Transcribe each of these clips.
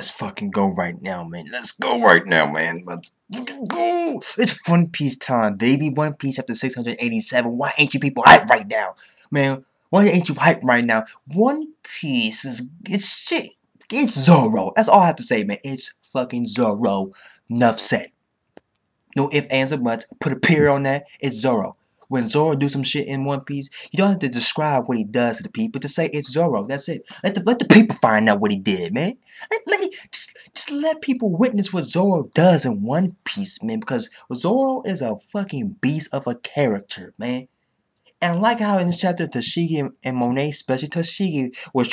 Let's fucking go right now, man. Let's go right now, man. Let's fucking go. It's One Piece time, baby. One Piece after 687. Why ain't you people hyped right now? Man, why ain't you hyped right now? One Piece it's shit. It's Zoro. That's all I have to say, man. It's fucking Zoro. Enough said. No ifs, ands, or buts. Put a period on that. It's Zoro. When Zoro do some shit in One Piece, you don't have to describe what he does to the people. Just say it's Zoro. That's it. Let the people find out what he did, man. Just let people witness what Zoro does in One Piece, man. Because Zoro is a fucking beast of a character, man. And I like how in this chapter, Tashigi and Monet, especially Tashigi, was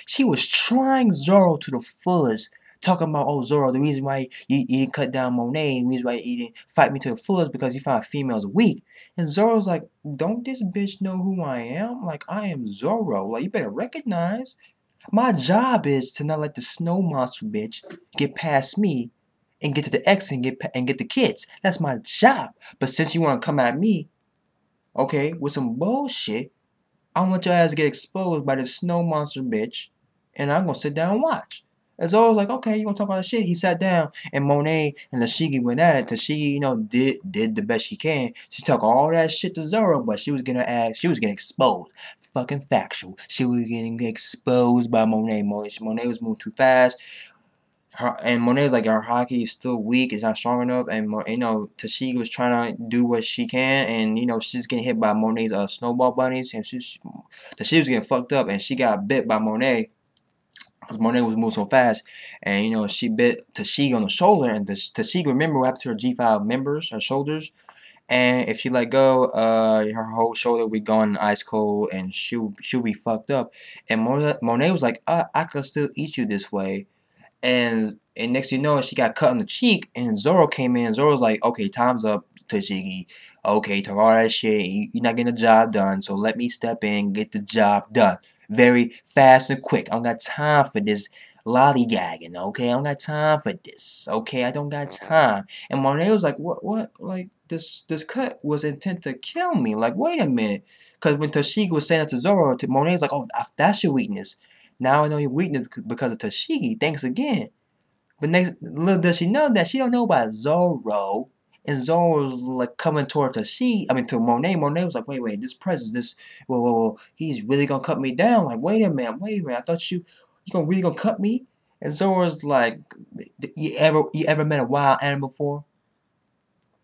she was trying Zoro to the fullest. Talking about, oh, Zoro, the reason why you didn't cut down Monet, the reason why you didn't fight me to the fullest because you found females weak. And Zoro's like, don't this bitch know who I am? Like, I am Zoro. Like, you better recognize. My job is to not let the snow monster bitch get past me and get to the X and get the kids. That's my job. But since you want to come at me, okay, with some bullshit, I want your ass to get exposed by this snow monster bitch, and I'm gonna sit down and watch. And Zoro was like, okay, you gonna talk all that shit? He sat down, and Monet and Tashigi went at it. Tashigi, did the best she can. She talked all that shit to Zoro, but she was getting exposed. Fucking factual. She was getting exposed by Monet. Monet was moving too fast. And Monet's like, her hockey is still weak, it's not strong enough, and Tashigi was trying to do what she can, and she's getting hit by Monet's snowball bunnies, and Tashigi was getting fucked up, and she got bit by Monet, because Monet was moving so fast, and she bit Tashigi on the shoulder, and Tashigi, remember what happened to her G5 members, her shoulders, and if she let go, her whole shoulder would be gone ice cold, and she'll be fucked up, and Monet was like, I could still eat you this way. And next thing you know, she got cut on the cheek, and Zoro came in. Zoro's like, okay, time's up, Tashigi. Okay, talk all that shit. You're not getting the job done, so let me step in and get the job done. Very fast and quick. I don't got time for this lollygagging, okay? I don't got time for this, okay? I don't got time. And Monet was like, what? Like, this cut was intent to kill me. Like, wait a minute. Because when Tashigi was saying it to Zoro, Monet was like, oh, that's your weakness. Now I know your weakness because of Tashigi. Thanks again. But little does she know that she don't know about Zoro. And Zoro's like coming toward Tashigi. I mean to Monet. Monet was like, wait, this presence, whoa, he's really gonna cut me down. Like, wait a minute. I thought you really gonna cut me? And Zoro's like, you ever met a wild animal before?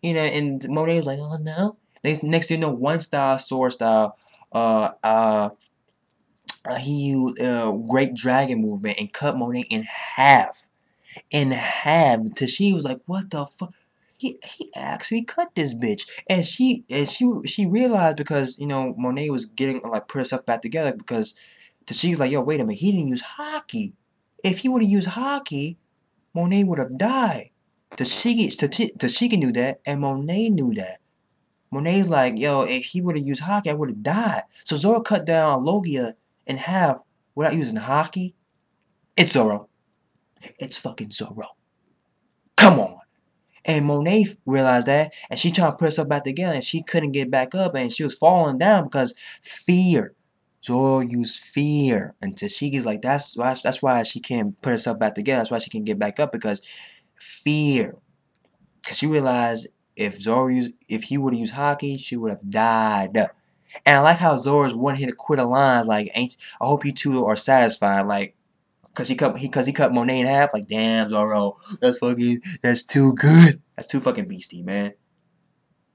And Monet was like, oh no. Next thing you know, one style, sword style, he used Great Dragon movement and cut Monet in half. Till she was like, what the fuck? He actually cut this bitch. And she realized because, Monet was getting, like, put herself back together because she was like, yo, wait a minute, he didn't use hockey. If he would have used hockey, Monet would have died. Tashigi knew that, and Monet knew that. Monet's like, yo, if he would have used hockey, I would have died. So Zoro cut down Logia in half without using hockey. It's Zoro. It's fucking Zoro. Come on. And Monet realized that, and she tried to put herself back together, and she couldn't get back up, and she was falling down because fear. Zoro used fear. And Tashigi's like, that's why she can't put herself back together. That's why she can get back up, because fear. Because she realized if he would have used hockey, she would have died. And I like how Zoro's one hit quitter line, like, I hope you two are satisfied, like, cause he cut Monet in half, like, damn, Zoro, that's too good. That's too fucking beastie, man.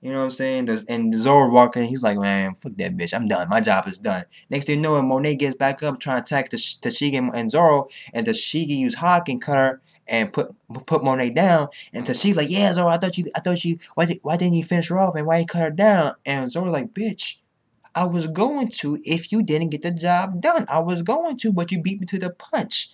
You know what I'm saying? And Zoro walking, he's like, man, fuck that bitch, I'm done. My job is done. Next thing you know, Monet gets back up trying to attack Tashigi and Zoro, and Tashigi used hockey and cut her and put Monet down, and Tashigi's like, yeah, Zoro, I thought you, why didn't you finish her off, and why you cut her down? And Zoro's like, bitch, I was going to if you didn't get the job done. I was going to, but you beat me to the punch.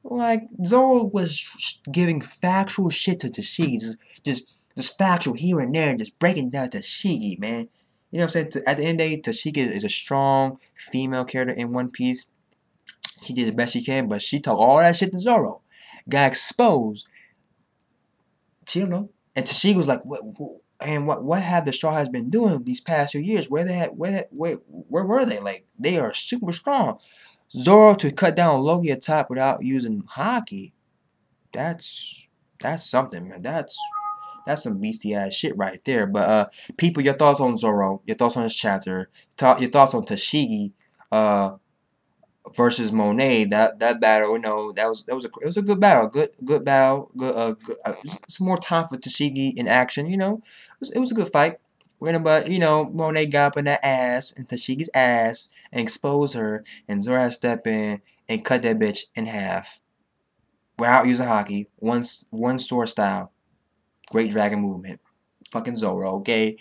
Like, Zoro was giving factual shit to Tashigi, just factual here and there, just breaking down Tashigi, man. You know what I'm saying? At the end of the day, Tashigi is a strong female character in One Piece. She did the best she can, but she talked all that shit to Zoro. Got exposed. She don't know. And Tashigi was like, what have the Straw Hats been doing these past few years? Where were they? Like, they are super strong. Zoro to cut down Logia top without using Haki. That's something, man. That's some beastie ass shit right there. But people, your thoughts on Zoro? Your thoughts on this chapter? Your thoughts on Tashigi? Versus Monet. That battle, it was a good battle. Good battle. Some more time for Tashigi in action. It was a good fight. But Monet got up in that ass and Tashigi's ass and exposed her, and Zoro step in and cut that bitch in half without using Haki. One sword style. Great dragon movement. Fucking Zoro, okay?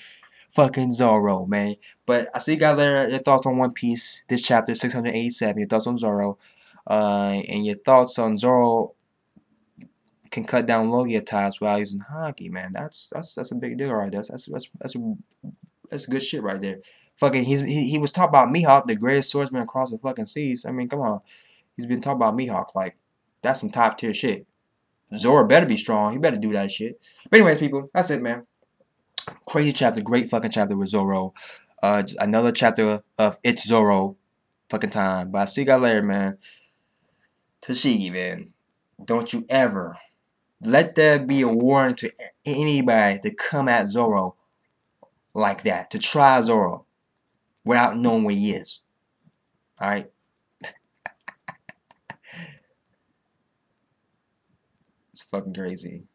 Fucking Zoro, man. But I see you guys later. Your thoughts on One Piece, this chapter 687. Your thoughts on Zoro, and your thoughts on Zoro can cut down Logia types without using Haki, man. That's a big deal right there. That's good shit right there. Fucking, he was talking about Mihawk, the greatest swordsman across the fucking seas. I mean, come on. He's been talking about Mihawk like that's some top tier shit. Zoro better be strong. He better do that shit. But anyways, people, that's it, man. Crazy chapter, great fucking chapter with Zoro. Another chapter of It's Zoro fucking time. But I see you guys later, man. Tashigi, man. Don't you ever let there be a warning to anybody to come at Zoro like that. To try Zoro without knowing where he is. Alright? It's fucking crazy.